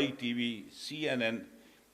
ITV, CNN,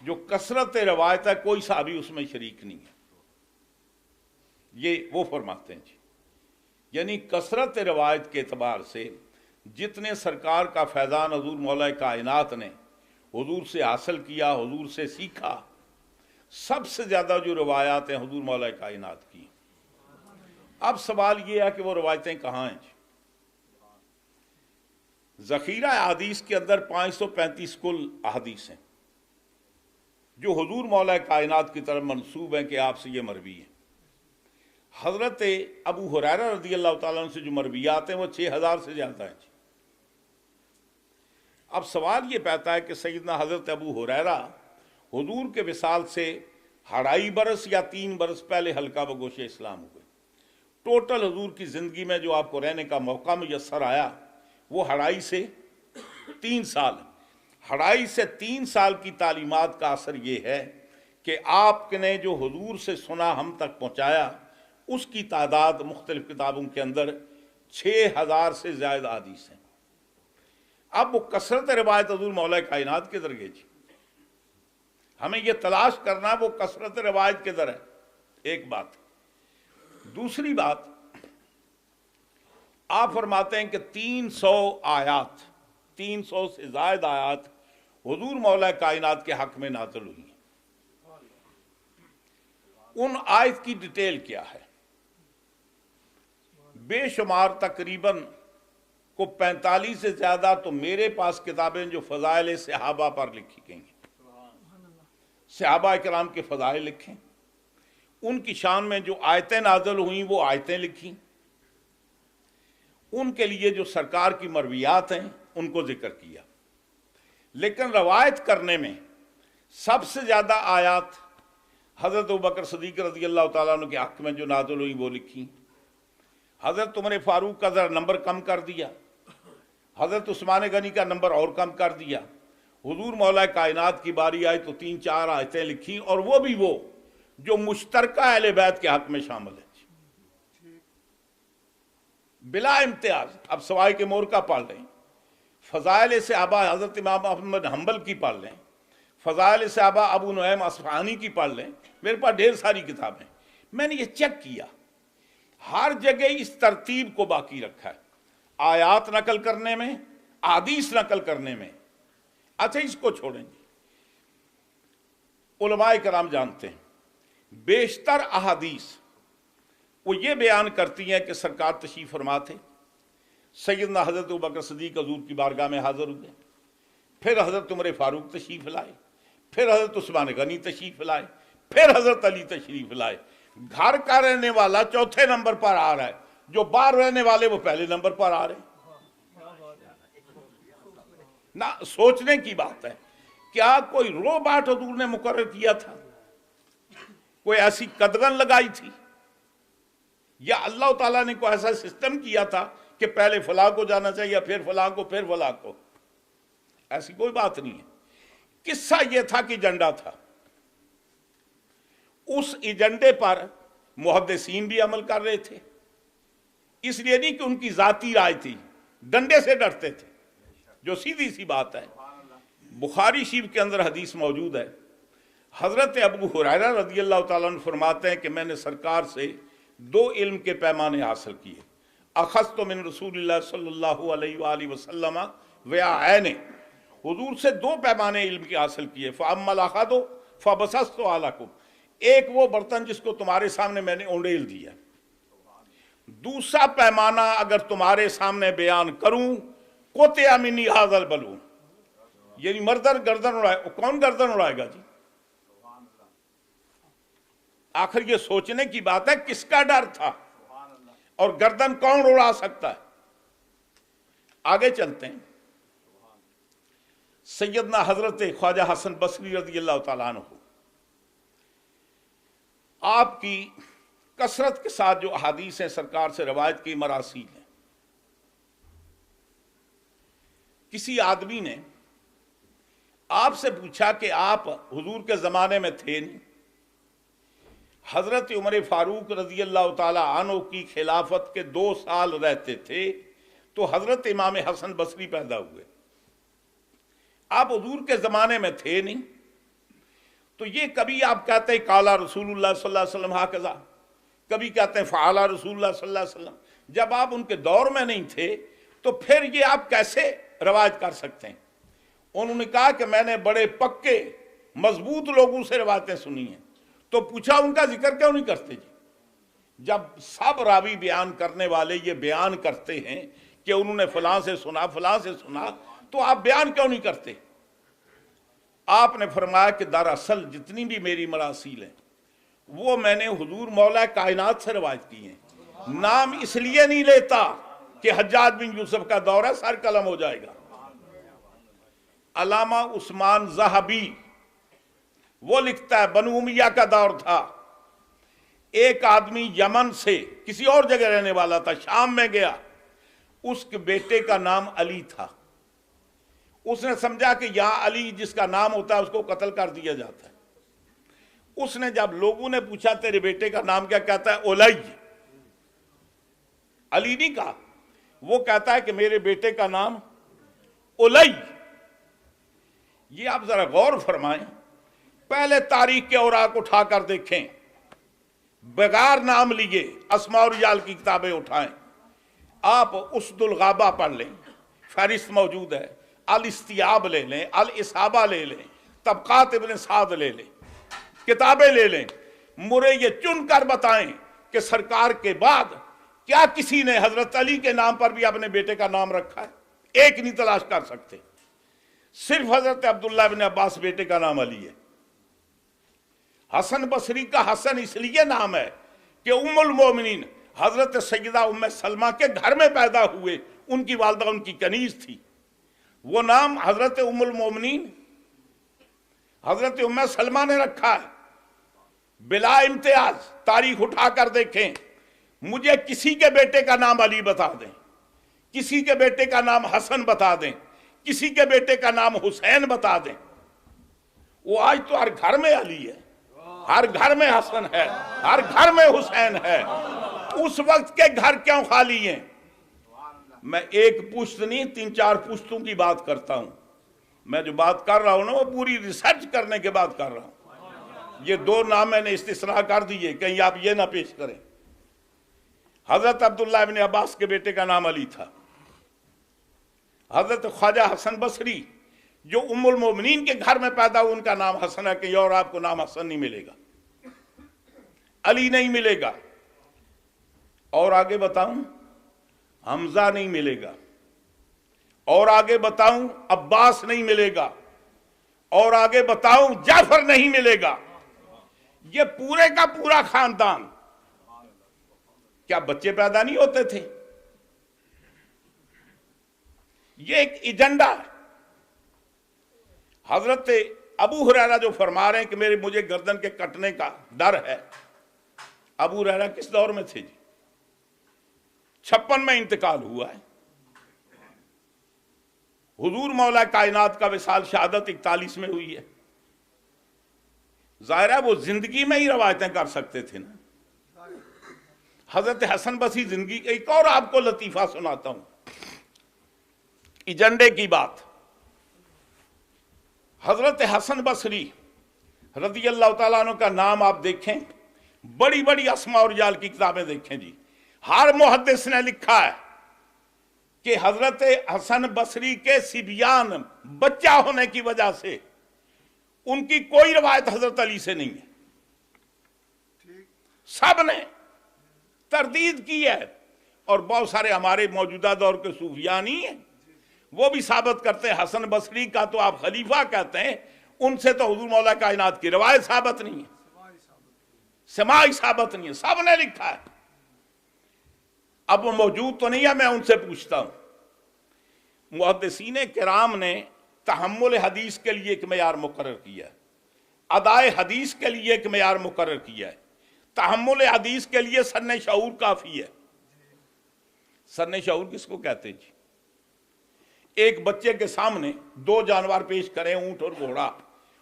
جو کثرت روایت ہے کوئی صحابی اس میں شریک نہیں ہے، یہ وہ فرماتے ہیں جی، یعنی کثرت روایت کے اعتبار سے جتنے سرکار کا فیضان حضور مولا کائنات نے حضور سے حاصل کیا، حضور سے سیکھا، سب سے زیادہ جو روایات ہیں حضور مولا کائنات کی۔ اب سوال یہ ہے کہ وہ روایتیں کہاں ہیں جی؟ ذخیرہ احادیث کے اندر 535 کل احادیث ہیں جو حضور مولا کائنات کی طرف منسوب ہیں کہ آپ سے یہ مروی ہے۔ حضرت ابو ہریرہ رضی اللہ تعالیٰ عنہ سے جو مرویات ہیں وہ 6000 سے زیادہ ہیں جی۔ اب سوال یہ پیدا ہے کہ سیدنا حضرت ابو ہریرہ حضور کے وصال سے 2.5 برس یا 3 برس پہلے حلقہ بگوش اسلام ہوئے۔ ٹوٹل حضور کی زندگی میں جو آپ کو رہنے کا موقع میسر آیا وہ 2.5 سے 3 سال۔ 2.5 سے 3 سال کی تعلیمات کا اثر یہ ہے کہ آپ نے جو حضور سے سنا ہم تک پہنچایا اس کی تعداد مختلف کتابوں کے اندر 6000 سے زائد احادیث ہیں۔ اب وہ کثرت روایت حضور مولا کائنات کے در گئے جی، ہمیں یہ تلاش کرنا وہ کثرت روایت کے در ہے، ایک بات۔ دوسری بات، آپ فرماتے ہیں کہ 300 آیات، 300 سے زائد آیات حضور مولا کائنات کے حق میں نازل ہوئی ہیں۔ ان آیت کی ڈیٹیل کیا ہے؟ بے شمار تقریباً کو 45 سے زیادہ تو میرے پاس کتابیں جو فضائل صحابہ پر لکھی گئی ہیں، صحابہ کرام کے فضائل لکھیں، ان کی شان میں جو آیتیں نازل ہوئیں وہ آیتیں لکھیں، ان کے لیے جو سرکار کی مرویات ہیں ان کو ذکر کیا۔ لیکن روایت کرنے میں سب سے زیادہ آیات حضرت ابوبکر صدیق رضی اللہ تعالیٰ عنہ کے حق میں جو نازل ہوئی وہ لکھی۔ حضرت عمر فاروق کا ذرا نمبر کم کر دیا، حضرت عثمان غنی کا نمبر اور کم کر دیا۔ حضور مولا کائنات کی باری آئی تو 3-4 آیتیں لکھی، اور وہ بھی وہ جو مشترکہ اہل بیت کے حق میں شامل ہے بلا امتیاز۔ اب سوائے کے مور کا پڑھ لیں، فضائل صحابہ حضرت امام احمد حنبل کی پڑھ لیں، فضائل صحابہ ابو نعیم اصفہانی کی پڑھ لیں، میرے پاس ڈھیر ساری کتابیں۔ میں نے یہ چیک کیا، ہر جگہ اس ترتیب کو باقی رکھا ہے، آیات نقل کرنے میں، احادیث نقل کرنے میں۔ اچھا اس کو چھوڑیں گے، علماء کرام جانتے ہیں بیشتر احادیث وہ یہ بیان کرتی ہیں کہ سرکار تشریف فرما تھے، سیدنا حضرت ابوبکر صدیق حضور کی بارگاہ میں حاضر ہوئے، پھر حضرت عمر فاروق تشریف لائے، پھر حضرت عثمان غنی تشریف لائے، پھر حضرت علی تشریف لائے۔ گھر کا رہنے والا چوتھے نمبر پر آ رہا ہے، جو باہر رہنے والے وہ پہلے نمبر پر آ رہے ہیں۔ نہ سوچنے کی بات ہے، کیا کوئی رو باٹ حضور نے مقرر کیا تھا؟ کوئی ایسی قدغن لگائی تھی؟ یا اللہ تعالیٰ نے کوئی ایسا سسٹم کیا تھا کہ پہلے فلاں کو جانا چاہیے، پھر فلاں کو، پھر فلاں کو؟ ایسی کوئی بات نہیں ہے۔ قصہ یہ تھا کہ ایجنڈا تھا، اس ایجنڈے پر محدثین بھی عمل کر رہے تھے، اس لیے نہیں کہ ان کی ذاتی رائے تھی، ڈنڈے سے ڈرتے تھے، جو سیدھی سی بات ہے۔ بخاری شریف کے اندر حدیث موجود ہے، حضرت ابو ہریرہ رضی اللہ تعالیٰ عنہ فرماتے ہیں کہ میں نے سرکار سے 2 علم کے پیمانے حاصل کیے، اخذت من رسول اللہ صلی اللہ علیہ وآلہ وسلم وعین، حضور سے 2 پیمانے علم کے حاصل کیے، فَأَمَّا الْأَخَذُ فَبَسَطْتُ عَلَيْكُمْ، ایک وہ برتن جس کو تمہارے سامنے میں نے اونڈیل دیا، دوسرا پیمانہ اگر تمہارے سامنے بیان کروں قُطِعَ مِنِّی هَذَا الْبَلْعُونَ، یعنی مردر گردن اڑائے، کون گردن اڑائے گا جی؟ آخر یہ سوچنے کی بات ہے کس کا ڈر تھا اور گردن کون اڑا سکتا ہے؟ آگے چلتے ہیں۔ سیدنا حضرت خواجہ حسن بصری رضی اللہ تعالیٰ عنہ، آپ کی کثرت کے ساتھ جو احادیث ہیں سرکار سے روایت کی مراسیل ہیں۔ کسی آدمی نے آپ سے پوچھا کہ آپ حضور کے زمانے میں تھے نہیں، حضرت عمر فاروق رضی اللہ تعالی عنہ کی خلافت کے 2 سال رہتے تھے تو حضرت امام حسن بصری پیدا ہوئے، آپ حضور کے زمانے میں تھے نہیں، تو یہ کبھی آپ کہتے ہیں قال رسول اللہ صلی اللہ علیہ وسلم ہاکذا، کبھی کہتے ہیں فعل رسول اللہ صلی اللہ علیہ وسلم۔ جب آپ ان کے دور میں نہیں تھے تو پھر یہ آپ کیسے روایت کر سکتے ہیں؟ انہوں نے کہا کہ میں نے بڑے پکے مضبوط لوگوں سے روایتیں سنی ہیں۔ تو پوچھا ان کا ذکر کیوں نہیں کرتے جی؟ جب سب راوی بیان کرنے والے یہ بیان کرتے ہیں کہ انہوں نے فلاں سے سنا فلاں سے سنا، تو آپ بیان کیوں نہیں کرتے؟ آپ نے فرمایا کہ دراصل جتنی بھی میری مراسیل ہیں وہ میں نے حضور مولا کائنات سے روایت کی ہیں۔ نام اس لیے نہیں لیتا کہ حجاج بن یوسف کا دور ہے سر قلم ہو جائے گا۔ علامہ عثمان ذہبی وہ لکھتا ہے بنو امیہ کا دور تھا، ایک آدمی یمن سے کسی اور جگہ رہنے والا تھا، شام میں گیا، اس کے بیٹے کا نام علی تھا۔ اس نے سمجھا کہ یہاں علی جس کا نام ہوتا ہے اس کو قتل کر دیا جاتا ہے۔ اس نے جب لوگوں نے پوچھا تیرے بیٹے کا نام کیا، کہتا ہے اولی، علی نہیں کہا، وہ کہتا ہے کہ میرے بیٹے کا نام اولی۔ یہ آپ ذرا غور فرمائیں، پہلے تاریخ کے اوراق اٹھا کر دیکھیں، بغیر نام لیے اسماء و رجال کی کتابیں اٹھائیں، آپ اسد الغابہ پڑھ لیں، فہرست موجود ہے، الاستیاب لے لیں، الاصابہ لے لیں، طبقات ابن سعد لے لیں، کتابیں لے لیں، مجھے یہ چن کر بتائیں کہ سرکار کے بعد کیا کسی نے حضرت علی کے نام پر بھی اپنے بیٹے کا نام رکھا ہے؟ ایک نہیں تلاش کر سکتے۔ صرف حضرت عبداللہ بن عباس بیٹے کا نام علی ہے۔ حسن بصری کا حسن اس لیے نام ہے کہ ام المومنین حضرت سیدہ ام سلمہ کے گھر میں پیدا ہوئے، ان کی والدہ ان کی کنیز تھی، وہ نام حضرت ام المومنین حضرت ام سلمہ نے رکھا ہے بلا امتیاز۔ تاریخ اٹھا کر دیکھیں، مجھے کسی کے بیٹے کا نام علی بتا دیں، کسی کے بیٹے کا نام حسن بتا دیں، کسی کے بیٹے کا نام حسین بتا دیں۔ وہ آج تو ہر گھر میں علی ہے، ہر گھر میں حسن ہے، ہر گھر میں حسین ہے۔ اس وقت کے گھر کیوں خالی ہیں؟ میں ایک پشت نہیں 3-4 پشتوں کی بات کرتا ہوں۔ میں جو بات کر رہا ہوں نا وہ پوری ریسرچ کرنے کے بعد کر رہا ہوں۔ یہ 2 نام میں نے استثناء کر دیے، کہیں آپ یہ نہ پیش کریں۔ حضرت عبداللہ بن عباس کے بیٹے کا نام علی تھا۔ حضرت خواجہ حسن بصری جو ام المومنین کے گھر میں پیدا ہوئے، ان کا نام حسن ہے، کہ اور آپ کو نام حسن نہیں ملے گا، علی نہیں ملے گا۔ اور آگے بتاؤں، حمزہ نہیں ملے گا، اور آگے بتاؤں عباس نہیں ملے گا، اور آگے بتاؤں جعفر نہیں ملے گا۔ یہ پورے کا پورا خاندان، کیا بچے پیدا نہیں ہوتے تھے؟ یہ ایک ایجنڈا ہے۔ حضرت ابو ہریرہ جو فرما رہے ہیں کہ مجھے گردن کے کٹنے کا ڈر ہے، ابو ہریرہ کس دور میں تھے جی؟ 56 میں انتقال ہوا ہے۔ حضور مولا کائنات کا وصال شہادت 41 میں ہوئی ہے۔ ظاہر ہے وہ زندگی میں ہی روایتیں کر سکتے تھے نا۔ حضرت حسن بصری زندگی کا ایک اور آپ کو لطیفہ سناتا ہوں، ایجنڈے کی بات۔ حضرت حسن بصری رضی اللہ تعالیٰ عنہ کا نام آپ دیکھیں، بڑی بڑی اسماء و رجال کی کتابیں دیکھیں جی، ہر محدث نے لکھا ہے کہ حضرت حسن بصری کے صبیان بچہ ہونے کی وجہ سے ان کی کوئی روایت حضرت علی سے نہیں ہے۔ سب نے تردید کی ہے، اور بہت سارے ہمارے موجودہ دور کے صوفیاء نہیں ہیں، وہ بھی ثابت کرتے ہیں حسن بصری کا تو آپ خلیفہ کہتے ہیں، ان سے تو حضور مولا کائنات کی روایت ثابت نہیں ہے، سماعی ثابت نہیں ہے، سب نے لکھا ہے۔ اب وہ موجود تو نہیں ہے، میں ان سے پوچھتا ہوں۔ محدثین کرام نے تحمل حدیث کے لیے ایک معیار مقرر کیا ہے، ادائے حدیث کے لیے ایک معیار مقرر کیا ہے۔ تحمل حدیث کے لیے سن شعور کافی ہے۔ سن شعور کس کو کہتے جی؟ ایک بچے کے سامنے 2 جانور پیش کریں، اونٹ اور گھوڑا،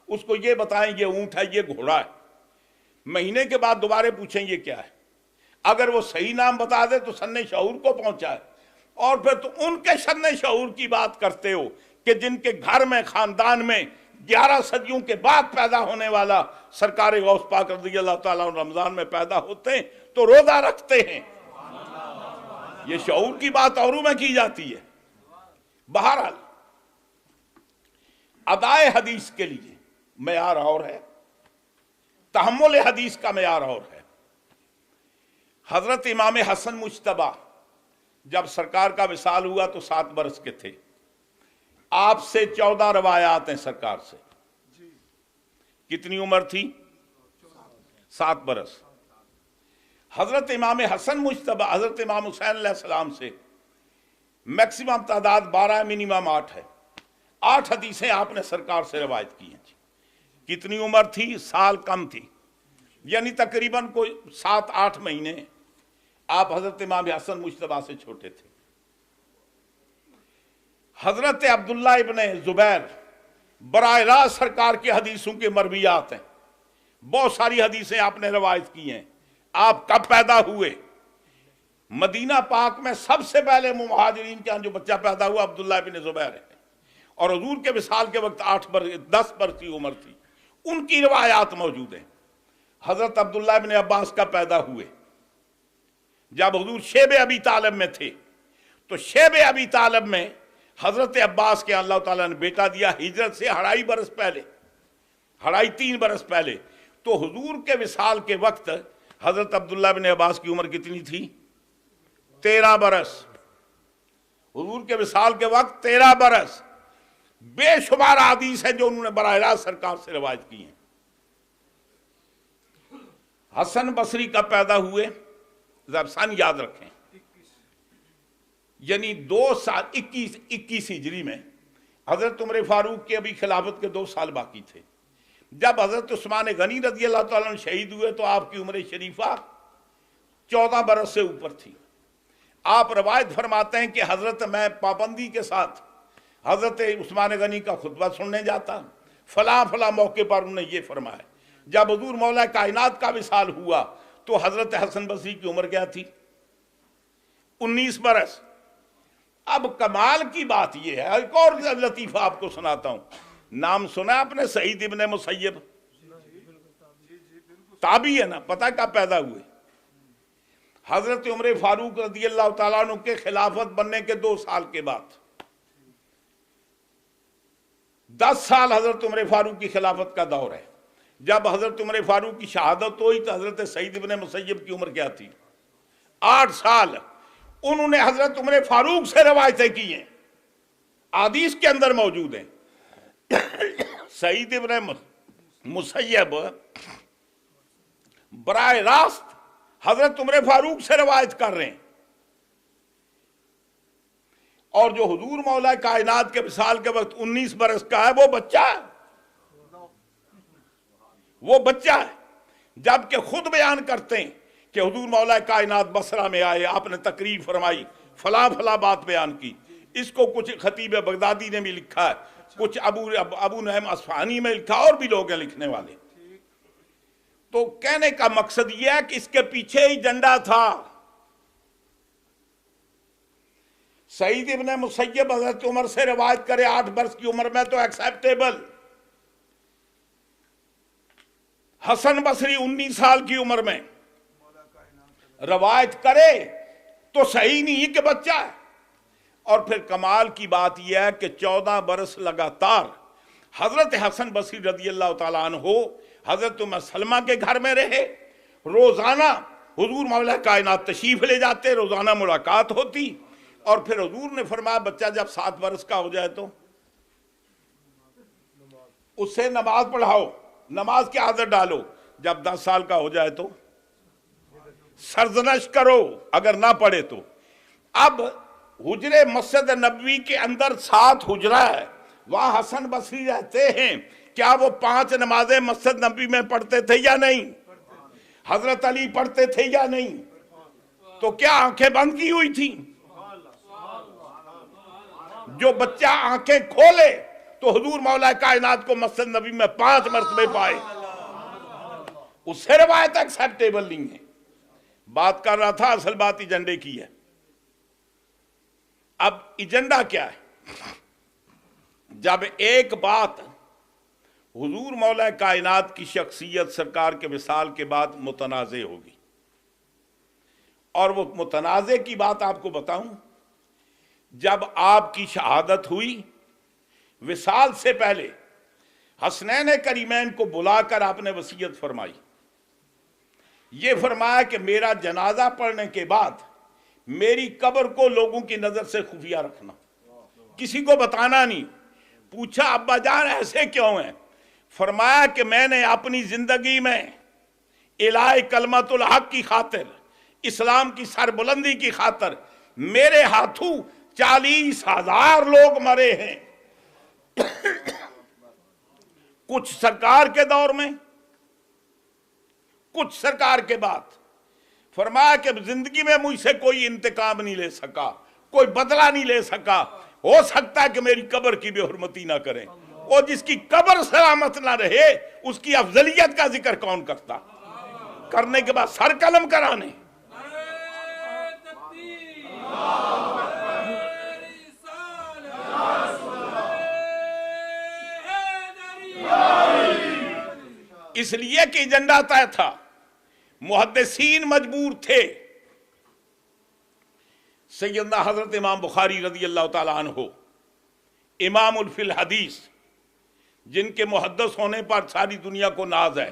اس کو یہ بتائیں یہ اونٹ ہے یہ گھوڑا ہے، مہینے کے بعد دوبارہ پوچھیں یہ کیا ہے، اگر وہ صحیح نام بتا دے تو سن شعور کو پہنچا ہے۔ اور پھر تو ان کے سن شعور کی بات کرتے ہو کہ جن کے گھر میں خاندان میں 11 صدیوں کے بعد پیدا ہونے والا سرکار غوث پاک رضی اللہ تعالیٰ رمضان میں پیدا ہوتے ہیں تو روزہ رکھتے ہیں. یہ شعور کی بات اوروں میں کی جاتی ہے. بہرحال ادائے حدیث کے لیے معیار اور ہے، تحمل حدیث کا معیار اور ہے. حضرت امام حسن مجتبی جب سرکار کا وصال ہوا تو 7 برس کے تھے. آپ سے 14 روایات ہیں سرکار سے. کتنی عمر تھی؟ 7 برس. حضرت امام حسن مجتبی حضرت امام حسین علیہ السلام سے میکسیمم تعداد 12 منیمم 8 ہے. 8 حدیثیں آپ نے سرکار سے روایت کی ہیں. کتنی عمر تھی؟ سال کم تھی، یعنی تقریباً کوئی 7-8 مہینے آپ حضرت امام حسن مجتبی سے چھوٹے تھے. حضرت عبداللہ ابن زبیر براہ راست سرکار کی حدیثوں کے مرویات ہیں. بہت ساری حدیثیں آپ نے روایت کی ہیں. آپ کب پیدا ہوئے؟ مدینہ پاک میں سب سے پہلے مہاجرین کے جو بچہ پیدا ہوا عبداللہ ابن زبیر ہے، اور حضور کے وصال کے وقت 10 برس کی عمر تھی. ان کی روایات موجود ہیں. حضرت عبداللہ ابن عباس کا پیدا ہوئے جب حضور شیب ابی طالب میں تھے، تو شیب ابی طالب میں حضرت عباس کے اللہ تعالیٰ نے بیٹا دیا ہجرت سے 2.5 برس پہلے، 2.5-3 برس پہلے. تو حضور کے وصال کے وقت حضرت عبداللہ بن عباس کی عمر کتنی تھی؟ 13 برس. حضور کے وصال کے وقت 13 برس. بے شمار حدیث ہے جو انہوں نے براہ راست سرکار سے روایت کی ہیں. حسن بصری کا پیدا ہوئے، ذرا سن یاد رکھیں، یعنی 2 سال 21 ہجری میں حضرت عمر فاروق کے ابھی خلافت کے 2 سال باقی تھے. جب حضرت عثمان غنی رضی اللہ تعالیٰ عنہ شہید ہوئے تو آپ کی عمر شریفہ 14 برس سے اوپر تھی. آپ روایت فرماتے ہیں کہ حضرت میں پابندی کے ساتھ حضرت عثمان غنی کا خطبہ سننے جاتا، فلاں فلاں موقع پر انہوں نے یہ فرمایا. جب حضور مولا کائنات کا وصال ہوا تو حضرت حسن بصری کی عمر کیا تھی؟ 19 برس. اب کمال کی بات یہ ہے، ایک اور لطیفہ آپ کو سناتا ہوں. نام سنا آپ نے سعید ابن مسیب؟ تابعی ہے نا. پتہ کب پیدا ہوئے؟ حضرت عمر فاروق رضی اللہ تعالیٰ عنہ کے خلافت بننے کے 2 سال کے بعد. 10 سال حضرت عمر فاروق کی خلافت کا دور ہے. جب حضرت عمر فاروق کی شہادت ہوئی تو حضرت سعید ابن مسیب کی عمر کیا تھی؟ 8 سال. انہوں نے حضرت عمر فاروق سے روایتیں کی ہیں، حدیث کے اندر موجود ہیں. سعید ابن مسیب براہ راست حضرت عمر فاروق سے روایت کر رہے ہیں، اور جو حضور مولا کائنات کے وصال کے وقت 19 برس کا ہے وہ بچہ ہے. وہ بچہ ہے. جبکہ خود بیان کرتے ہیں کہ حضور مولا کائنات بصرہ میں آئے، آپ نے تقریر فرمائی، فلاں فلاں بات بیان کی. اس کو کچھ خطیب بغدادی نے بھی لکھا ہے، کچھ ابو نعیم اصفہانی میں لکھا، اور بھی لوگ ہیں لکھنے والے. تو کہنے کا مقصد یہ ہے کہ اس کے پیچھے ایجنڈا تھا. سعید ابن مسیب حضرت عمر سے روایت کرے 8 برس کی عمر میں تو ایکسیپٹیبل. حسن بصری 19 سال کی عمر میں روایت کرے تو صحیح نہیں کہ بچہ ہے. اور پھر کمال کی بات یہ ہے کہ 14 برس لگاتار حضرت حسن بصری رضی اللہ تعالیٰ عنہ حضرت ام سلمہ کے گھر میں رہے. روزانہ حضور مولا کائنات تشریف لے جاتے، روزانہ ملاقات ہوتی. اور پھر حضور نے فرمایا بچہ جب 7 برس کا ہو جائے تو اس سے نماز پڑھاؤ، نماز کی عادت ڈالو. جب 10 سال کا ہو جائے تو سرزنش کرو اگر نہ پڑھے تو. اب حجرے مسجد نبوی کے اندر 7 حجرہ ہے، وہاں حسن بصری رہتے ہیں. کیا وہ 5 نمازیں مسجد نبوی میں پڑھتے تھے یا نہیں؟ حضرت علی پڑھتے تھے یا نہیں؟ تو کیا آنکھیں بند کی ہوئی تھی؟ جو بچہ آنکھیں کھولے تو حضور مولا کائنات کو مسجد نبوی میں 5 مرتبے پائے. اس سے روایت ایکسیپٹیبل نہیں ہے. بات کر رہا تھا، اصل بات ایجنڈے کی ہے. اب ایجنڈا کیا ہے؟ جب ایک بات حضور مولا کائنات کی شخصیت سرکار کے وصال کے بعد متنازع ہوگی، اور وہ متنازع کی بات آپ کو بتاؤں، جب آپ کی شہادت ہوئی وصال سے پہلے حسنین کریمین کو بلا کر آپ نے وصیت فرمائی، یہ فرمایا کہ میرا جنازہ پڑھنے کے بعد میری قبر کو لوگوں کی نظر سے خفیہ رکھنا، کسی کو بتانا نہیں۔ پوچھا ابا جان ایسے کیوں ہیں؟ فرمایا کہ میں نے اپنی زندگی میں الہ کلمت الحق کی خاطر، اسلام کی سربلندی کی خاطر میرے ہاتھوں 40,000 لوگ مرے ہیں، کچھ سرکار کے دور میں، کچھ سرکار کے بعد۔ فرمایا کہ زندگی میں مجھ سے کوئی انتقام نہیں لے سکا، کوئی بدلہ نہیں لے سکا، ہو سکتا ہے کہ میری قبر کی بے حرمتی نہ کریں، اور جس کی قبر سلامت نہ رہے اس کی افضلیت کا ذکر کون کرتا؟ کرنے کے بعد سر قلم کرانے۔ اس لیے کہ ایجنڈا طے تھا، محدثین مجبور تھے۔ سیدنا حضرت امام بخاری رضی اللہ تعالیٰ عنہ، امام الفی الحدیث، جن کے محدث ہونے پر ساری دنیا کو ناز ہے،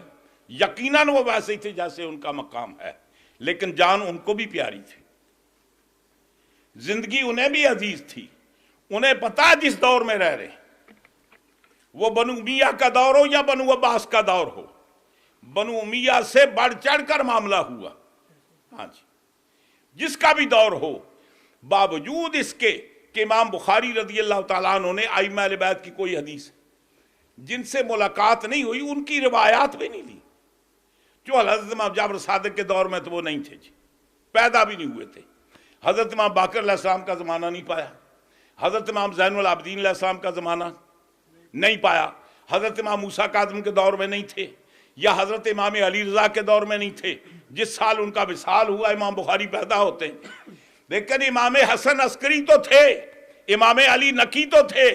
یقیناً وہ ویسے ہی تھے جیسے ان کا مقام ہے، لیکن جان ان کو بھی پیاری تھی، زندگی انہیں بھی عزیز تھی۔ انہیں پتا جس دور میں رہ رہے، وہ بنو امیہ کا دور ہو یا بنو عباس کا دور ہو، بنو امیہ سے بڑھ چڑھ کر معاملہ ہوا، ہاں جی، جس کا بھی دور ہو، باوجود اس کے کہ امام بخاری رضی اللہ تعالیٰ عنہ نے ائمہ اہل بیت کی کوئی حدیث جن سے ملاقات نہیں ہوئی، ان کی روایات بھی نہیں لی۔ جو حضرت امام جعفر صادق کے دور میں تو وہ نہیں تھے جی، پیدا بھی نہیں ہوئے تھے۔ حضرت امام باقر علیہ السلام کا زمانہ نہیں پایا، حضرت امام زین العابدین علیہ السلام کا زمانہ نہیں پایا، حضرت امام موسیٰ کاظم کے دور میں نہیں تھے، یا حضرت امام علی رضا کے دور میں نہیں تھے۔ جس سال ان کا وصال ہوا امام بخاری پیدا ہوتے، لیکن امام حسن عسکری تو تھے، امام علی نقی تو تھے،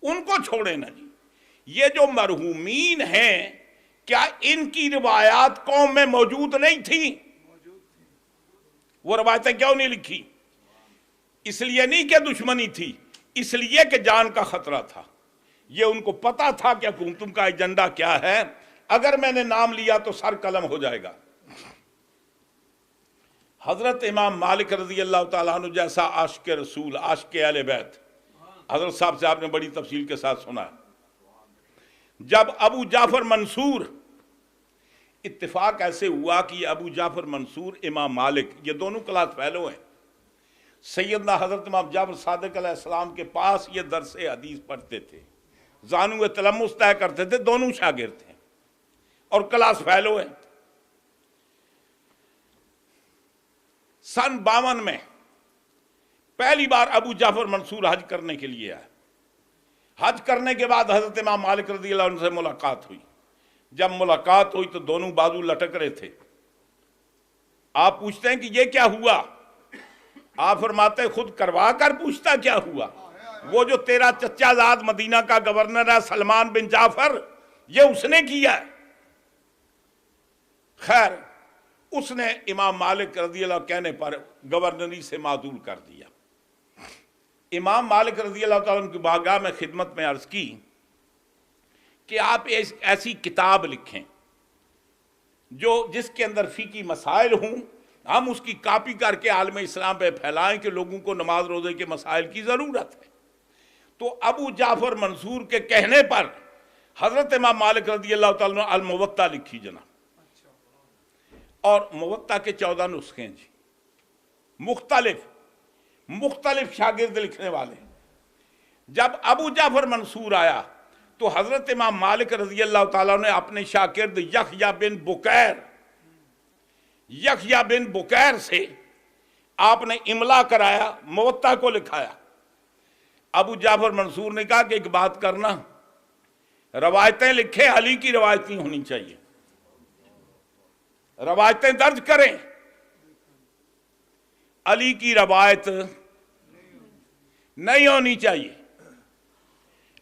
ان کو چھوڑے نا جی۔ یہ جو مرحومین ہیں، کیا ان کی روایات قوم میں موجود نہیں تھی؟ وہ روایتیں کیوں نہیں لکھی؟ اس لیے نہیں کہ دشمنی تھی، اس لیے کہ جان کا خطرہ تھا۔ یہ ان کو پتا تھا کہ حکومتوں کا ایجنڈا کیا ہے، اگر میں نے نام لیا تو سر قلم ہو جائے گا۔ حضرت امام مالک رضی اللہ تعالیٰ عنہ جیسا عاشق رسول، عاشق اہل بیت، حضرت صاحب سے آپ نے بڑی تفصیل کے ساتھ سنا ہے۔ جب ابو جعفر منصور، اتفاق ایسے ہوا کہ ابو جعفر منصور، امام مالک، یہ دونوں کلاس فیلو ہیں، سیدنا حضرت امام جعفر صادق علیہ السلام کے پاس یہ درس حدیث پڑھتے تھے، زانو تلمس طے کرتے تھے، دونوں شاگرد تھے اور کلاس فیلو ہیں۔ سن 52 میں پہلی بار ابو جعفر منصور حج کرنے کے لیے آئے۔ حج کرنے کے بعد حضرت امام مالک رضی اللہ عنہ سے ملاقات ہوئی۔ جب ملاقات ہوئی تو دونوں بازو لٹک رہے تھے۔ آپ پوچھتے ہیں کہ یہ کیا ہوا؟ آپ فرماتے ہیں خود کروا کر پوچھتا کیا ہوا؟ وہ جو تیرا چچا زاد مدینہ کا گورنر ہے سلمان بن جعفر، یہ اس نے کیا ہے۔ خیر، اس نے امام مالک رضی اللہ کہنے پر گورنری سے معزول کر دیا۔ امام مالک رضی اللہ تعالیٰ عنہ کی بارگاہ میں خدمت میں عرض کی کہ آپ ایسی کتاب لکھیں جس کے اندر فقہی مسائل ہوں، ہم اس کی کاپی کر کے عالم اسلام پہ پھیلائیں کہ لوگوں کو نماز روزے کے مسائل کی ضرورت ہے۔ تو ابو جعفر منصور کے کہنے پر حضرت امام مالک رضی اللہ تعالیٰ عنہ الموطا لکھی جناب، اور موطا کے 14 نسخے ہیں جی، مختلف شاگرد لکھنے والے۔ جب ابو جعفر منصور آیا تو حضرت امام مالک رضی اللہ تعالیٰ نے اپنے شاگرد یحییٰ بن بکیر سے آپ نے املا کرایا، موطا کو لکھایا۔ ابو جعفر منصور نے کہا کہ ایک بات کرنا، روایتیں لکھیں، علی کی روایتیں ہونی چاہیے، روایتیں درج کریں، علی کی روایت نہیں ہونی چاہیے۔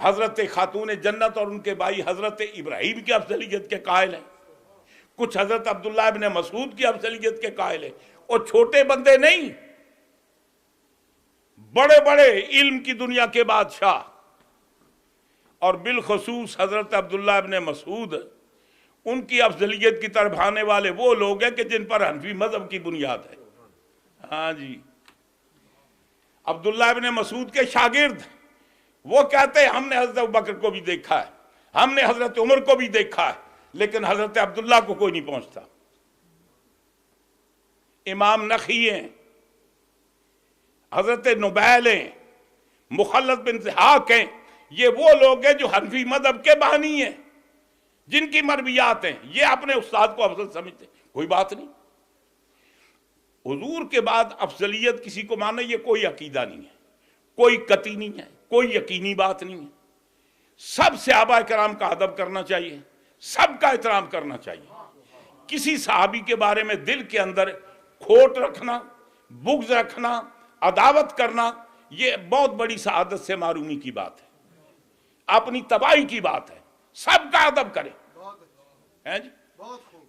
حضرت خاتون جنت اور ان کے بھائی حضرت ابراہیم کی افضلیت کے قائل ہیں، کچھ حضرت عبداللہ ابن مسعود کی افضلیت کے قائل ہیں، اور چھوٹے بندے نہیں، بڑے بڑے علم کی دنیا کے بادشاہ اور بالخصوص حضرت عبداللہ ابن مسعود ان کی افضلیت کی طرف آنے والے وہ لوگ ہیں کہ جن پر حنفی مذہب کی بنیاد ہے۔ ہاں جی، عبداللہ ابن مسعود کے شاگرد وہ کہتے ہیں ہم نے حضرت ابوبکر کو بھی دیکھا ہے، ہم نے حضرت عمر کو بھی دیکھا ہے، لیکن حضرت عبداللہ کو کوئی نہیں پہنچتا۔ امام نخعی ہیں، حضرت نبیل ہیں، مخلد بن اسحاق ہیں، یہ وہ لوگ ہیں جو حنفی مذہب کے بانی ہیں، جن کی مرویات ہیں، یہ اپنے استاد کو افضل سمجھتے ہیں۔ کوئی بات نہیں، حضور کے بعد افضلیت کسی کو ماننا یہ کوئی عقیدہ نہیں ہے، کوئی قطعی نہیں ہے، کوئی یقینی بات نہیں ہے۔ سب صحابہ کرام کا ادب کرنا چاہیے، سب کا احترام کرنا چاہیے۔ کسی صحابی کے بارے میں دل کے اندر کھوٹ رکھنا، بغض رکھنا، عداوت کرنا، یہ بہت بڑی سعادت سے معرومی کی بات ہے، اپنی تباہی کی بات ہے۔ سب کا ادب کرے،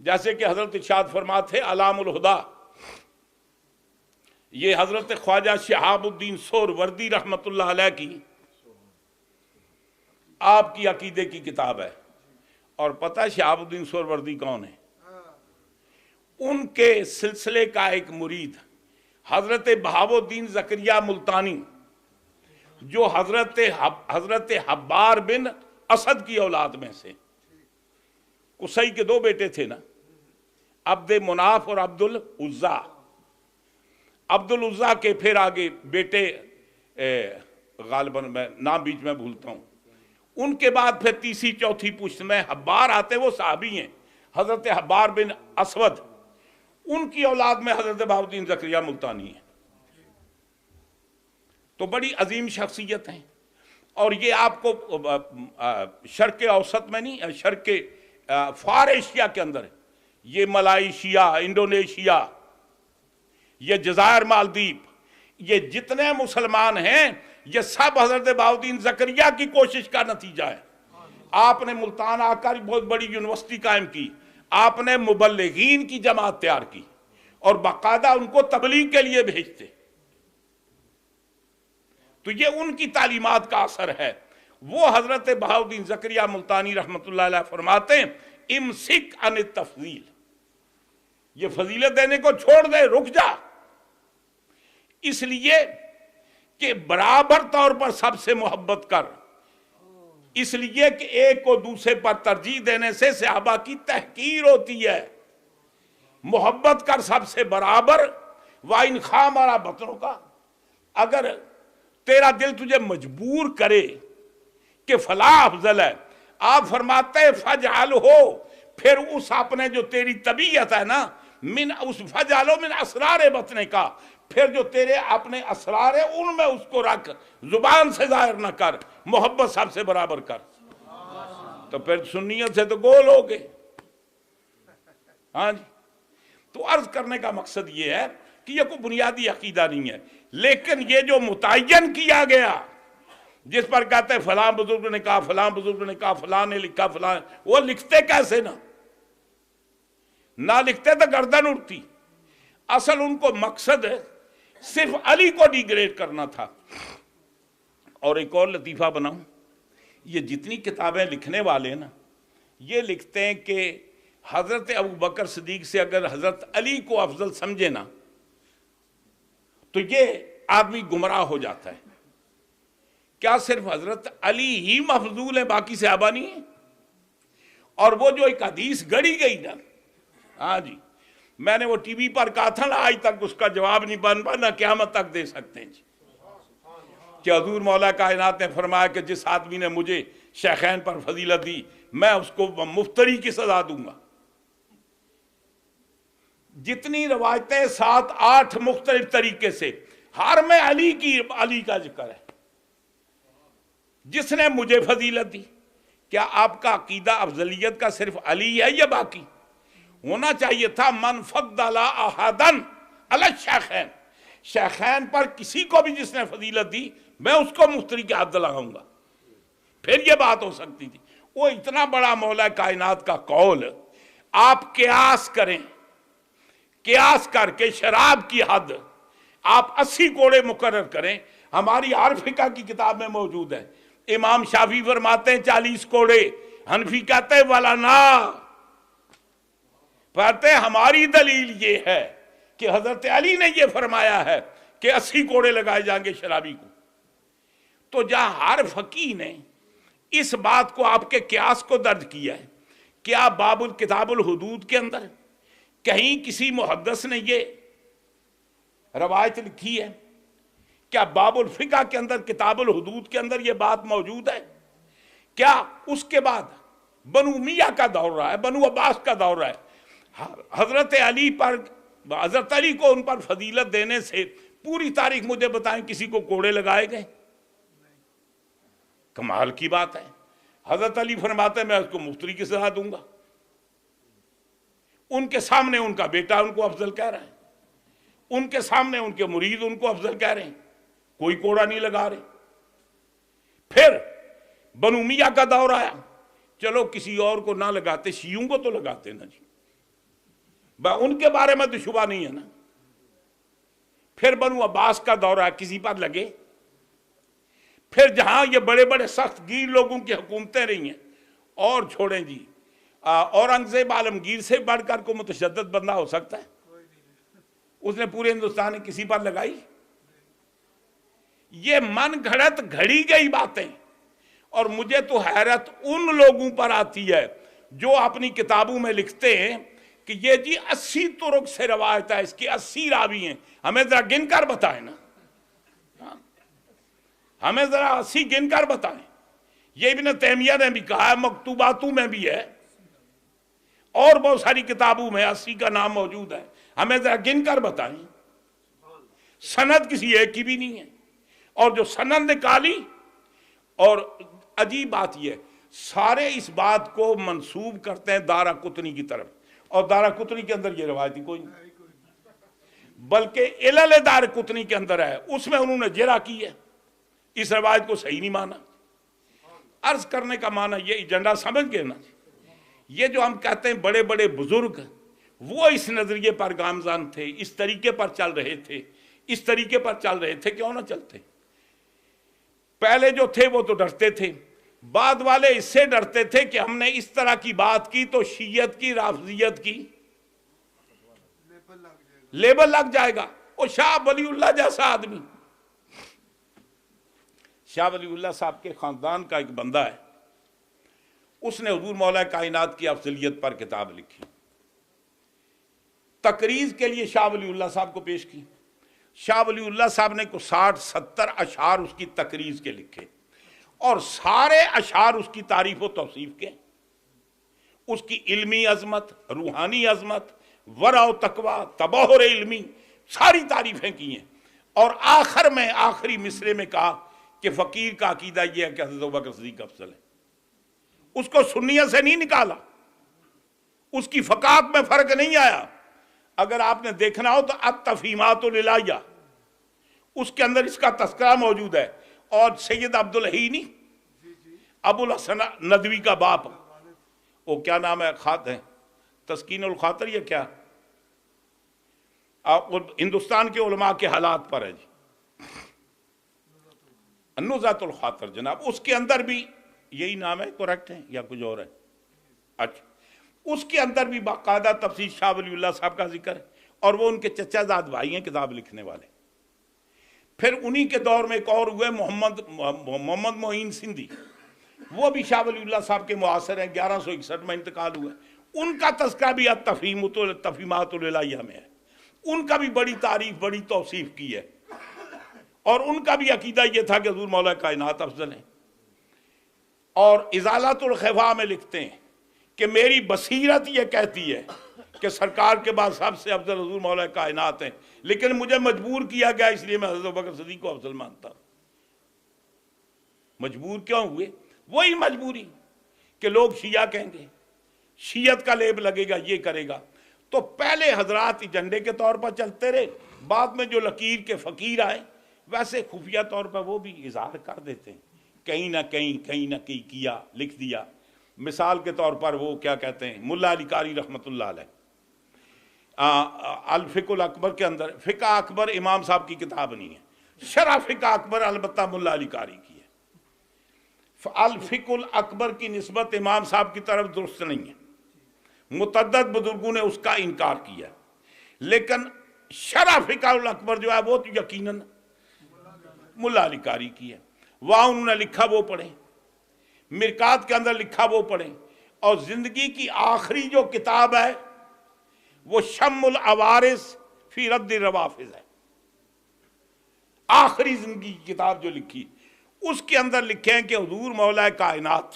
جیسے کہ حضرت ارشاد فرماتے ہیں علام الہدا، یہ حضرت خواجہ شہاب الدین سہروردی رحمت اللہ علیہ کی آپ کی عقیدے کی کتاب ہے۔ اور پتہ شہاب الدین سہروردی کون ہے؟ ان کے سلسلے کا ایک مرید حضرت بہاؤ الدین زکریا ملتانی، جو حضرت حبار بن اسد کی اولاد میں سے، قصی کے دو بیٹے تھے نا، عبد مناف اور عبد العزا۔ عبد العزا کے پھر آگے بیٹے غالباً میں نام بیچ میں بھولتا ہوں، ان کے بعد پھر تیسری چوتھی پشت میں حبار آتے، وہ صحابی ہیں، حضرت حبار بن اسود، ان کی اولاد میں حضرت بہاؤ الدین زکریا ملتانی ہے۔ تو بڑی عظیم شخصیت ہیں، اور یہ آپ کو شرق اوسط میں نہیں، شرق فار ایشیا کے اندر ہے، یہ ملائیشیا، انڈونیشیا، یہ جزائر مالدیپ، یہ جتنے مسلمان ہیں یہ سب حضرت بہاؤ الدین زکریا کی کوشش کا نتیجہ ہے۔ آپ نے ملتان آ کر بہت بڑی یونیورسٹی قائم کی، آپ نے مبلغین کی جماعت تیار کی اور باقاعدہ ان کو تبلیغ کے لیے بھیجتے۔ تو یہ ان کی تعلیمات کا اثر ہے۔ وہ حضرت بہاؤ الدین زکریا ملتانی رحمت اللہ علیہ فرماتے ہیں امسک عن التفضیل، یہ فضیلت دینے کو چھوڑ دے، رک جا، اس لیے کہ برابر طور پر سب سے محبت کر، اس لیے کہ ایک کو دوسرے پر ترجیح دینے سے صحابہ کی تحقیر ہوتی ہے۔ محبت کر سب سے برابر، وَإِنْ خَامَرَ بَطْنُكَ، اگر تیرا دل تجھے مجبور کرے کہ فلاں افضل ہے، آپ فرماتے ہیں فَجْعَلْهُ، پھر اس اپنے جو تیری طبیعت ہے نا، فَجْعَلْهُ مِنْ أَسْرَارِ بَطْنِكَ، پھر جو تیرے اپنے اسرار ہیں ان میں اس کو رکھ، زبان سے ظاہر نہ کر، محبت سب سے برابر کر۔ تو پھر سنیت سے تو گول ہو گئے۔ ہاں جی، تو عرض کرنے کا مقصد یہ ہے کہ یہ کوئی بنیادی عقیدہ نہیں ہے، لیکن یہ جو متعین کیا گیا، جس پر کہتے ہیں فلاں بزرگ نے کہا، فلاں بزرگ نے کہا، فلاں نے لکھا، فلاں، وہ لکھتے کیسے نہ لکھتے تو گردن اڑتی۔ اصل ان کو مقصد صرف علی کو ڈیگریڈ کرنا تھا۔ اور ایک اور لطیفہ بناؤں، یہ جتنی کتابیں لکھنے والے نا، یہ لکھتے ہیں کہ حضرت ابوبکر صدیق سے اگر حضرت علی کو افضل سمجھے نا تو یہ آدمی گمراہ ہو جاتا ہے۔ کیا صرف حضرت علی ہی مفضول ہیں، باقی صحابہ نہیں ہیں؟ اور وہ جو ایک حدیث گڑی گئی نا، ہاں جی، میں نے وہ ٹی وی پر کہا تھا نا، آج تک اس کا جواب نہیں بن پا، نہ قیامت تک دے سکتے ہیں جی، کہ حضور مولا کائنات نے فرمایا کہ جس آدمی نے مجھے شیخین پر فضیلت دی میں اس کو مفتری کی سزا دوں گا۔ جتنی روایتیں 7-8 مختلف طریقے سے، ہر میں علی کا ذکر ہے، جس نے مجھے فضیلت دی۔ کیا آپ کا عقیدہ افضلیت کا صرف علی ہے یا باقی؟ ہونا چاہیے تھا من فضل احدا علی الشیخین، شیخین پر کسی کو بھی جس نے فضیلت دی میں اس کو مفتری کے حد لگاؤں گا۔ پھر یہ بات ہو سکتی تھی۔ وہ اتنا بڑا مولا کائنات کا قول آپ قیاس کریں، قیاس کر کے شراب کی حد آپ 80 کوڑے مقرر کریں، ہماری ہر فقہ کی کتاب میں موجود ہے۔ امام شافعی فرماتے ہیں 40 کوڑے، حنفی کہتے ہیں والا نا، فرماتے ہیں ہماری دلیل یہ ہے کہ حضرت علی نے یہ فرمایا ہے کہ 80 کوڑے لگائے جائیں گے شرابی کو۔ تو جہاں ہر فقیہ نے اس بات کو آپ کے قیاس کو درج کیا ہے، کیا باب الکتاب الحدود کے اندر کہیں کسی محدث نے یہ روایت لکھی ہے؟ کیا باب الفقہ کے اندر کتاب الحدود کے اندر یہ بات موجود ہے؟ کیا اس کے بعد بنو امیہ کا دور رہا ہے، بنو عباس کا دور رہا ہے، حضرت علی کو ان پر فضیلت دینے سے پوری تاریخ مجھے بتائیں کسی کو کوڑے لگائے گئے؟ کمال کی بات ہے۔ حضرت علی فرماتے ہیں میں اس کو مفتری کی سزا دوں گا، ان کے سامنے ان کا بیٹا ان کو افضل کہہ رہا ہے، ان کے سامنے ان کے مرید ان کو افضل کہہ رہے ہیں، کوئی کوڑا نہیں لگا رہے۔ پھر بنو امیہ کا دور آیا، چلو کسی اور کو نہ لگاتے، شیعوں کو تو لگاتے نا جی، ان کے بارے میں تو شبہ نہیں ہے نا۔ پھر بنو عباس کا دور آیا، کسی پر لگے۔ پھر جہاں یہ بڑے بڑے سخت گیر لوگوں کی حکومتیں رہی ہیں، اور چھوڑیں جی، اورنگزیب عالمگیر سے بڑھ کر کو متشدد بندہ ہو سکتا ہے؟ اس نے پورے ہندوستان میں کسی پر لگائی؟ یہ من گھڑت گھڑی گئی باتیں، اور مجھے تو حیرت ان لوگوں پر آتی ہے جو اپنی کتابوں میں لکھتے ہیں کہ یہ جی 80 طرق سے روایت ہے، اس کی 80 راوی ہیں۔ ہمیں ذرا گن کر بتائیں نا، ہمیں ذرا 80 گن کر بتائیں۔ یہ ابن تیمیہ نے بھی کہا ہے، مکتوباتوں میں بھی ہے، اور بہت ساری کتابوں میں 80 کا نام موجود ہے، ہمیں ذرا گن کر بتائیں۔ سند کسی ایک کی بھی نہیں ہے، اور جو سند نکالی، اور عجیب بات یہ ہے سارے اس بات کو منسوب کرتے ہیں دارقطنی کی طرف، اور دارقطنی کے اندر یہ روایتی کوئی نہیں، بلکہ علل دارقطنی کے اندر ہے، اس میں انہوں نے جرح کی ہے، اس روایت کو صحیح نہیں مانا۔ عرض کرنے کا معنی یہ ایجنڈا سمجھ گئے نا، یہ جو ہم کہتے ہیں بڑے بڑے بزرگ وہ اس نظریے پر گامزن تھے، اس طریقے پر چل رہے تھے، اس طریقے پر چل رہے تھے، کیوں نہ چلتے؟ پہلے جو تھے وہ تو ڈرتے تھے، بعد والے اس سے ڈرتے تھے کہ ہم نے اس طرح کی بات کی تو شیعت کی، رافضیت کی لیبل لگ جائے گا۔ وہ شاہ ولی اللہ جیسا آدمی، شاہ ولی اللہ صاحب کے خاندان کا ایک بندہ ہے، اس نے حضور مولا کائنات کی افضلیت پر کتاب لکھی، تقریض کے لیے شاہ ولی اللہ صاحب کو پیش کی۔ شاہ ولی اللہ صاحب نے کو 60-70 اشعار اس کی تقریض کے لکھے، اور سارے اشعار اس کی تعریف و توصیف کے، اس کی علمی عظمت، روحانی عظمت، ورع و تقوی، تبحر علمی، ساری تعریفیں کی ہیں، اور آخر میں آخری مصرے میں کہا کہ فقیر کا عقیدہ یہ ہے کہ حضرت ابوبکر صدیق افضل ہے۔ اس کو سنیت سے نہیں نکالا، اس کی فقاہت میں فرق نہیں آیا۔ اگر آپ نے دیکھنا ہو تو التفہیمات الالہیہ، اس کے اندر اس کا تذکرہ موجود ہے، اور سید عبدالحی ابو الحسن ندوی کا باپ، وہ کیا نام ہے، ہے تسکین الخاطر، یہ کیا ہندوستان کے علماء کے حالات پر ہے جی، نزہۃ الخاطر جناب، اس کے اندر بھی یہی نام ہے، کریکٹ ہے یا کچھ اور ہے؟ اچھا، اس کے اندر بھی باقاعدہ تفسیر شاہ ولی اللہ صاحب کا ذکر ہے، اور وہ ان کے چچا زاد بھائی ہیں کتاب لکھنے والے۔ پھر انہی کے دور میں ایک اور ہوئے محمد معین سندھی، وہ بھی شاہ ولی اللہ صاحب کے معاصر ہیں، 1161 میں انتقال ہوا ہے۔ ان کا تذکرہ بھی التفہیمات الالہیہ میں ہے، ان کا بھی بڑی تعریف، بڑی توصیف کی ہے، اور ان کا بھی عقیدہ یہ تھا کہ حضور مولا کائنات افضل ہیں۔ اور ازالۃ الخفا میں لکھتے ہیں کہ میری بصیرت یہ کہتی ہے کہ سرکار کے بعد سب سے افضل حضور مولا کائنات ہیں، لیکن مجھے مجبور کیا گیا، اس لیے میں حضرت ابوبکر صدیق کو افضل مانتا ہوں۔ مجبور کیوں ہوئے؟ وہی مجبوری کہ لوگ شیعہ کہیں گے، شیعت کا لیب لگے گا، یہ کرے گا۔ تو پہلے حضرات ایجنڈے کے طور پر چلتے رہے، بعد میں جو لکیر کے فقیر آئے، ویسے خفیہ طور پر وہ بھی اظہار کر دیتے ہیں کہیں نہ کہیں کیا، لکھ دیا۔ مثال کے طور پر وہ کیا کہتے ہیں، ملا علی قاری رحمۃ اللہ علیہ الفقہ الاکبر کے اندر، فقہ اکبر امام صاحب کی کتاب نہیں ہے، شرح فقہ اکبر البتہ ملا علی قاری کی ہے۔ الفقہ الاکبر کی نسبت امام صاحب کی طرف درست نہیں ہے، متعدد بزرگوں نے اس کا انکار کیا، لیکن شرح فقہ الاکبر جو ہے وہ تو یقیناً ملا علی قاری کی ہے۔ وہاں انہوں نے لکھا وہ پڑھیں، مرکات کے اندر لکھا وہ پڑھیں، اور زندگی کی آخری جو کتاب ہے وہ شم العوارض فی رد الروافض ہے۔ آخری زندگی کی کتاب جو لکھی اس کے اندر لکھے ہیں کہ حضور مولا کائنات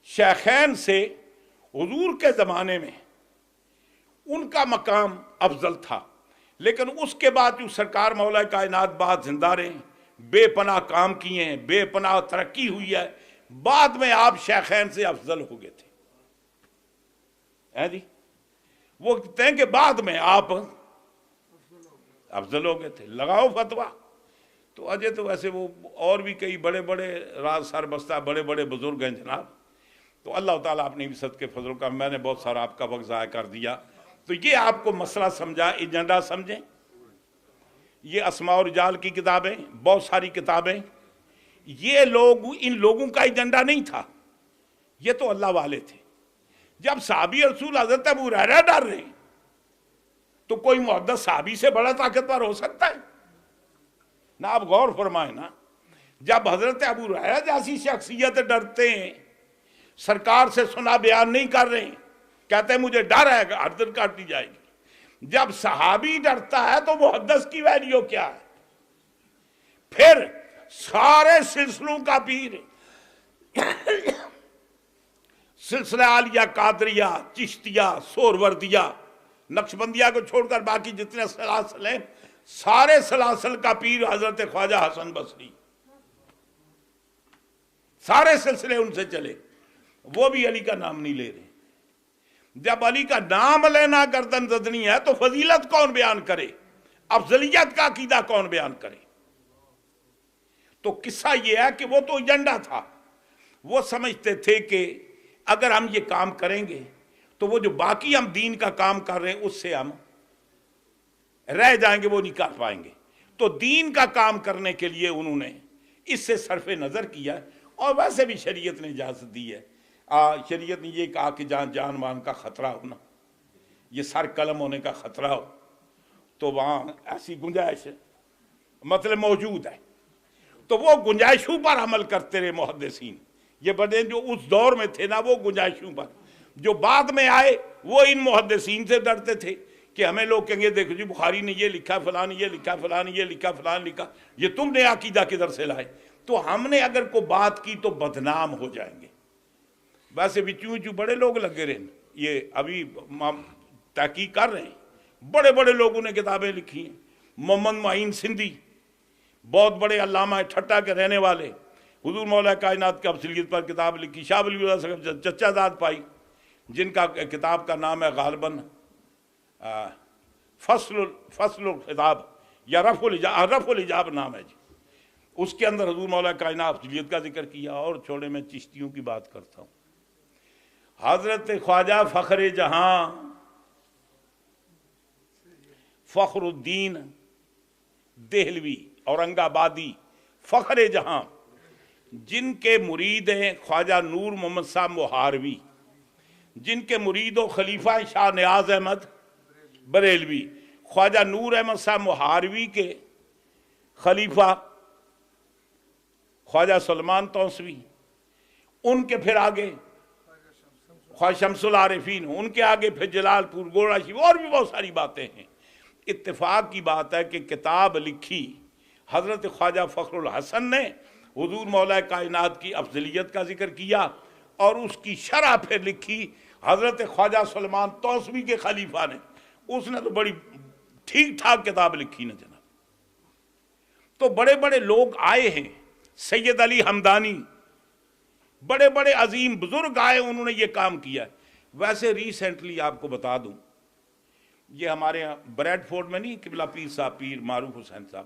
شیخین سے حضور کے زمانے میں ان کا مقام افضل تھا، لیکن اس کے بعد جو سرکار مولا کائنات بعد زندہ رہے، بے پناہ کام کیے ہیں، بے پناہ ترقی ہوئی ہے، بعد میں آپ شیخین سے افضل ہو گئے تھے۔ جی وہ کہتے ہیں کہ بعد میں آپ افضل ہو گئے تھے، لگاؤ فتویٰ۔ تو اجے تو ویسے وہ اور بھی کئی بڑے بڑے راز سربستہ بڑے بڑے بزرگ ہیں جناب۔ تو اللہ تعالیٰ اپنی وسعت کے فضل کا، میں نے بہت سارا آپ کا وقت ضائع کر دیا، تو یہ آپ کو مسئلہ سمجھا، ایجنڈا سمجھیں۔ یہ اسماء و رجال کی کتابیں، بہت ساری کتابیں، یہ لوگ ان لوگوں کا ایجنڈا نہیں تھا، یہ تو اللہ والے تھے۔ جب صحابی رسول حضرت ابو ہریرہ ڈر رہے ہیں تو کوئی محدث صحابی سے بڑا طاقتور ہو سکتا ہے؟ نہ آپ غور فرمائیں نا، جب حضرت ابو ہریرہ جیسی شخصیت ڈرتے ہیں، سرکار سے سنا بیان نہیں کر رہے ہیں، کہتے ہیں مجھے ڈر ہے گردن کاٹی جائے گی۔ جب صحابی ڈرتا ہے تو محدث کی ویلیو کیا ہے؟ پھر سارے سلسلوں کا پیر، سلسلہ عالیہ، قادریہ، چشتیہ، سہروردیہ، نقشبندیہ کو چھوڑ کر باقی جتنے سلاسل ہیں، سارے سلاسل کا پیر حضرت خواجہ حسن بصری، سارے سلسلے ان سے چلے۔ وہ بھی علی کا نام نہیں لے رہے۔ جب علی کا نام لینا گردن زدنی ہے تو فضیلت کون بیان کرے، افضلیت کا عقیدہ کون بیان کرے؟ تو قصہ یہ ہے کہ وہ تو ایجنڈا تھا، وہ سمجھتے تھے کہ اگر ہم یہ کام کریں گے تو وہ جو باقی ہم دین کا کام کر رہے ہیں اس سے ہم رہ جائیں گے، وہ نہیں کر پائیں گے۔ تو دین کا کام کرنے کے لیے انہوں نے اس سے صرف نظر کیا، اور ویسے بھی شریعت نے اجازت دی ہے۔ شریعت نے یہ کہا کہ جان مان کا خطرہ ہونا، یہ سر قلم ہونے کا خطرہ ہو تو وہاں ایسی گنجائش مطلب موجود ہے، تو وہ گنجائشوں پر عمل کرتے رہے محدثین۔ یہ بڑے جو اس دور میں تھے نا، وہ گنجائشوں پر، جو بعد میں آئے وہ ان محدثین سے ڈرتے تھے کہ ہمیں لوگ کہیں گے دیکھو جی بخاری نے یہ لکھا، فلاں نے یہ لکھا، فلاں نے یہ لکھا، فلاں نے لکھا، یہ تم نے عقیدہ کدھر سے لائے؟ تو ہم نے اگر کوئی بات کی تو بدنام ہو جائیں گے۔ ویسے بھی چوں بڑے لوگ لگے رہے ہیں، یہ ابھی تحقیق کر رہے ہیں، بڑے بڑے لوگوں نے کتابیں لکھی ہیں۔ محمد معین سندھی، بہت بڑے علامہ ٹھٹا کے رہنے والے، حضور مولا کائنات کی افضلیت پر کتاب لکھی۔ شاہ ولی اللہ صاحب چچا زاد پائی، جن کا کتاب کا نام ہے غالباً فصل الخطاب یا رفع الحجاب نام ہے جی۔ اس کے اندر حضور مولا کائنات افضلیت کا ذکر کیا۔ اور چھوڑے میں چشتیوں کی بات کرتا ہوں، حضرت خواجہ فخر جہاں فخر الدین دہلوی اورنگ آبادی فخر جہاں، جن کے مرید ہیں خواجہ نور محمد صاحب مہاروی، جن کے مرید و خلیفہ شاہ نیاز احمد بریلوی، خواجہ نور احمد صاحب مہاروی کے خلیفہ خواجہ سلمان توسوی، ان کے پھر آگے خواجہ شمس العارفین، ان کے آگے پھر جلال پور گوڑا شیف، اور بھی بہت ساری باتیں ہیں۔ اتفاق کی بات ہے کہ کتاب لکھی حضرت خواجہ فخر الحسن نے، حضور مولا کائنات کی افضلیت کا ذکر کیا، اور اس کی شرح پھر لکھی حضرت خواجہ سلمان توسوی کے خلیفہ نے۔ اس نے تو بڑی ٹھیک ٹھاک کتاب لکھی نا جناب۔ تو بڑے بڑے لوگ آئے ہیں، سید علی حمدانی، بڑے بڑے عظیم بزرگ آئے، انہوں نے یہ کام کیا ہے۔ ویسے ریسنٹلی آپ کو بتا دوں، یہ ہمارے یہاں بریڈ فورڈ میں نہیں قبلہ پیر صاحب، پیر معروف حسین صاحب،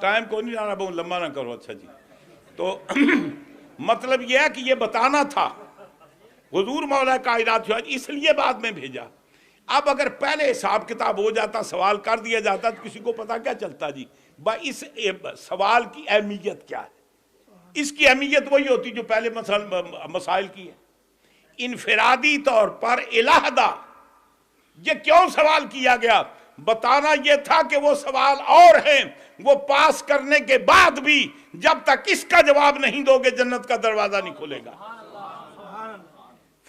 ٹائم کو نہیں لانا، بہت لمبا نہ کرو. اچھا جی، تو مطلب یہ ہے کہ یہ بتانا تھا حضور مولا کائنات اس لیے بعد میں بھیجا. اب اگر پہلے حساب کتاب ہو جاتا، سوال کر دیا جاتا تو کسی کو پتا کیا چلتا جی اس سوال کی اہمیت کیا ہے. اس کی اہمیت وہی ہوتی جو پہلے مسائل کی ہے. انفرادی طور پر علیحدہ یہ کیوں سوال کیا گیا؟ بتانا یہ تھا کہ وہ سوال اور ہیں، وہ پاس کرنے کے بعد بھی جب تک اس کا جواب نہیں دو گے جنت کا دروازہ نہیں کھلے گا.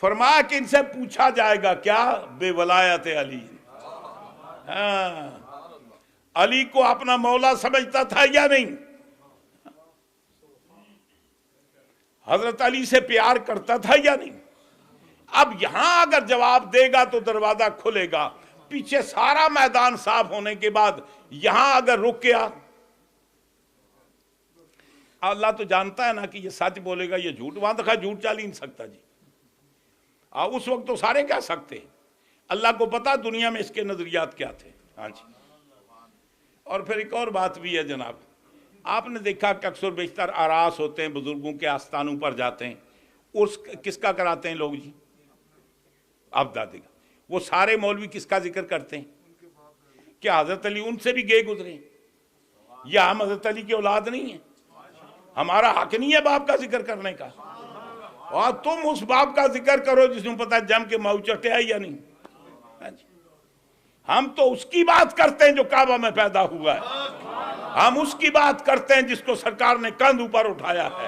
فرمایا کہ ان سے پوچھا جائے گا کیا؟ بے ولایت علی. ہاں، علی کو اپنا مولا سمجھتا تھا یا نہیں؟ حضرت علی سے پیار کرتا تھا یا نہیں؟ اب یہاں اگر جواب دے گا تو دروازہ کھلے گا. پیچھے سارا میدان صاف ہونے کے بعد یہاں اگر رک گیا، اللہ تو جانتا ہے نا کہ یہ سچ بولے گا یہ جھوٹ، وہاں تک جھوٹ چال ہی نہیں سکتا جی. اس وقت تو سارے کہہ سکتے ہیں، اللہ کو پتا دنیا میں اس کے نظریات کیا تھے. ہاں جی. اور پھر ایک اور بات بھی ہے جناب، آپ نے دیکھا کہ اکثر بیشتر آراس ہوتے ہیں، بزرگوں کے آستانوں پر جاتے ہیں، اس کس کا کراتے ہیں لوگ جی؟ آپ دادے کا. وہ سارے مولوی کس کا ذکر کرتے ہیں؟ کیا حضرت علی ان سے بھی گئے گزرے ہیں؟ یا ہم حضرت علی کی اولاد نہیں ہیں؟ ہمارا حق نہیں ہے باپ کا ذکر کرنے کا؟ اور تم اس باپ کا ذکر کرو جس میں پتہ جم کے ماؤ چٹے ہے یا نہیں. ہم تو اس کی بات کرتے ہیں جو کعبہ میں پیدا ہوا ہے. ہم اس کی بات کرتے ہیں جس کو سرکار نے کندھ اوپر اٹھایا ہے.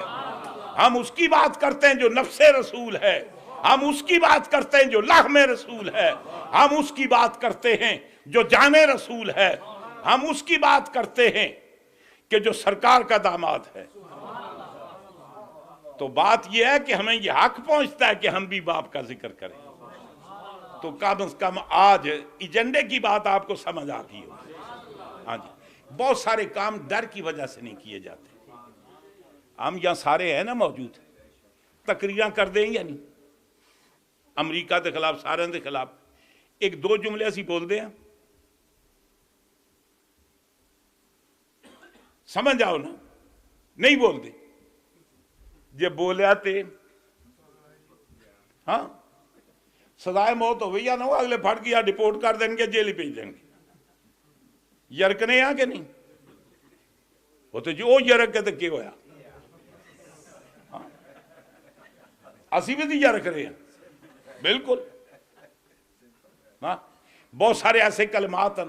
ہم اس کی بات کرتے ہیں جو نفس رسول ہے. ہم اس کی بات کرتے ہیں جو لحم رسول ہے. ہم اس کی بات کرتے ہیں جو جان رسول ہے. ہم اس کی بات کرتے ہیں کہ جو سرکار کا داماد ہے. تو بات یہ ہے کہ ہمیں یہ حق پہنچتا ہے کہ ہم بھی باپ کا ذکر کریں. تو کم از کم آج ایجنڈے کی بات آپ کو سمجھ آ گئی ہو. ہاں جی، بہت سارے کام ڈر کی وجہ سے نہیں کیے جاتے. ہم یہاں سارے ہیں نا موجود، تقریراں کر دیں یا نہیں؟ امریکہ کے خلاف، سارے کے خلاف ایک دو جملے اسی بول دیں، سمجھ آؤ نا؟ نہیں بول دے جے بولیا تے ہاں سزائے موت ہو گئی یا نہ ہو، اگلے پھڑ کے یا ڈپورٹ کر دیں گے، جیل بھیج دیں گے. یرکنے آ کے نہیں وہ تو جو یرک کے تو کیا ہویا، اسی بھی تو یرک رہے ہیں بالکل. ہاں، بہت سارے ایسے کلمات ہیں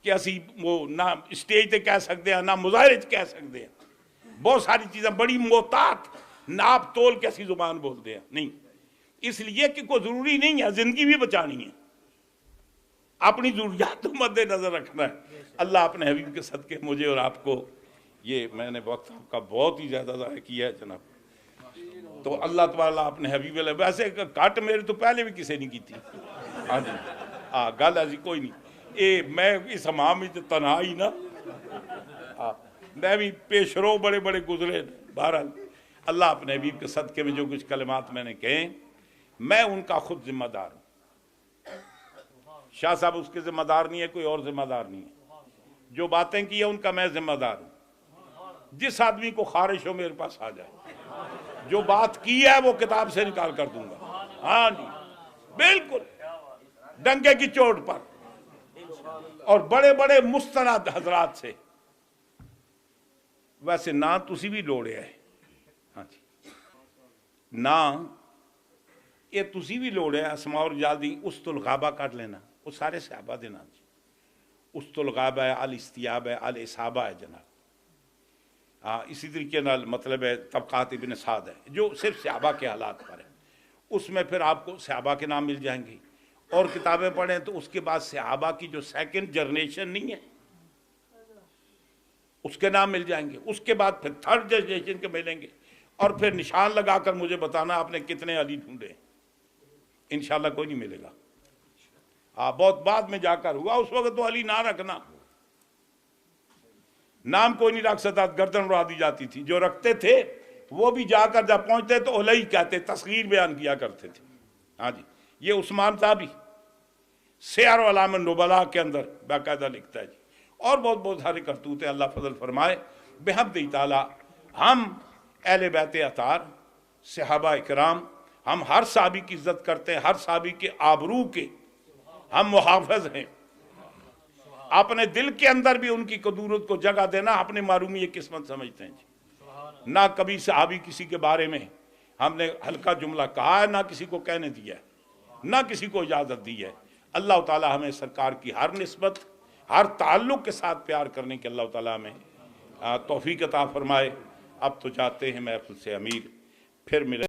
کہ اسی وہ نہ اسٹیج تے کہہ سکتے ہیں نہ مظاہرے کہہ سکتے ہیں. بہت ساری چیزیں بڑی محتاط ناپ تول کے ایسی زبان بولتے ہیں. نہیں، اس لیے کہ کوئی ضروری نہیں ہے، زندگی بھی بچانی ہے، اپنی ضروریات کو مد نظر رکھنا ہے. اللہ اپنے حبیب کے صدقے مجھے اور آپ کو، یہ میں نے وقت آپ کا بہت ہی زیادہ ضائع کیا ہے جناب، تو اللہ تعالیٰ اپنے حبیب علیہ، ویسے کٹ میرے تو پہلے بھی کسی نہیں کی تھی. ہاں جی، ہاں گل ایسی کوئی نہیں. میں اس ہمام میں تنہا ہی نا، میں بھی پیش رو بڑے بڑے گزرے. بہرحال اللہ اپنے حبیب کے صدقے میں جو کچھ کلمات میں نے کہے، میں ان کا خود ذمہ دار ہوں. شاہ صاحب اس کے ذمہ دار نہیں ہے، کوئی اور ذمہ دار نہیں ہے. جو باتیں کی ہیں ان کا میں ذمہ دار ہوں. جس آدمی کو خارش ہو میرے پاس آ جائے، جو بات کی ہے وہ کتاب سے نکال کر دوں گا. ہاں جی بالکل، ڈنکے کی چوٹ پر، اور بڑے بڑے مستند حضرات سے. ویسے نہ تسی بھی لوڑے ہے. ہاں جی، نہ یہ تسی بھی لوڑے ہے. اسماء اور جلدی اسط الغابہ کر لینا، وہ سارے صحابہ دے نام جی. اسط الغابہ ہے، الاستیاب ہے، الاصابہ ہے جناب. ہاں، اسی طریقے نال مطلب ہے طبقات ابن سعد ہے جو صرف صحابہ کے حالات پر ہے. اس میں پھر آپ کو صحابہ کے نام مل جائیں گے. اور کتابیں پڑھیں تو اس کے بعد صحابہ کی جو سیکنڈ جنریشن نہیں ہے اس کے نام مل جائیں گے. اس کے بعد پھر تھرڈ جنریشن کے ملیں گے. اور پھر نشان لگا کر مجھے بتانا آپ نے کتنے علی ڈھونڈے. انشاءاللہ کوئی نہیں ملے گا. بہت بعد میں جا کر ہوا، اس وقت تو علی نہ رکھنا، نام کوئی نہیں رکھ سکتا، گردن اڑا دی جاتی تھی. جو رکھتے تھے وہ بھی جا کر جب پہنچتے تو علی کہتے، تصغیر بیان کیا کرتے تھے. ہاں جی، یہ عثمان صاحبی سیر و علام النبلاء کے اندر باقاعدہ لکھتا ہے جی، اور بہت بہت سارے کرتوتے اللہ فضل فرمائے بحمدہ تعالی۔ ہم اہل بیت اطہار، صحابہ اکرام، ہم ہر صحابی کی عزت کرتے ہیں، ہر صحابی کے آبرو کے ہم محافظ ہیں۔ اپنے دل کے اندر بھی ان کی قدورت کو جگہ دینا اپنے معرومی یہ قسمت سمجھتے ہیں جی۔ نہ کبھی صحابی کسی کے بارے میں ہم نے ہلکا جملہ کہا ہے، نہ کسی کو کہنے دیا ہے، نہ کسی کو اجازت دی ہے۔ اللہ تعالی ہمیں سرکار کی ہر نسبت، ہر تعلق کے ساتھ پیار کرنے کے اللہ تعالی ہمیں توفیق عطا فرمائے۔ اب تو جاتے ہیں محفل سے امیر، پھر ملے۔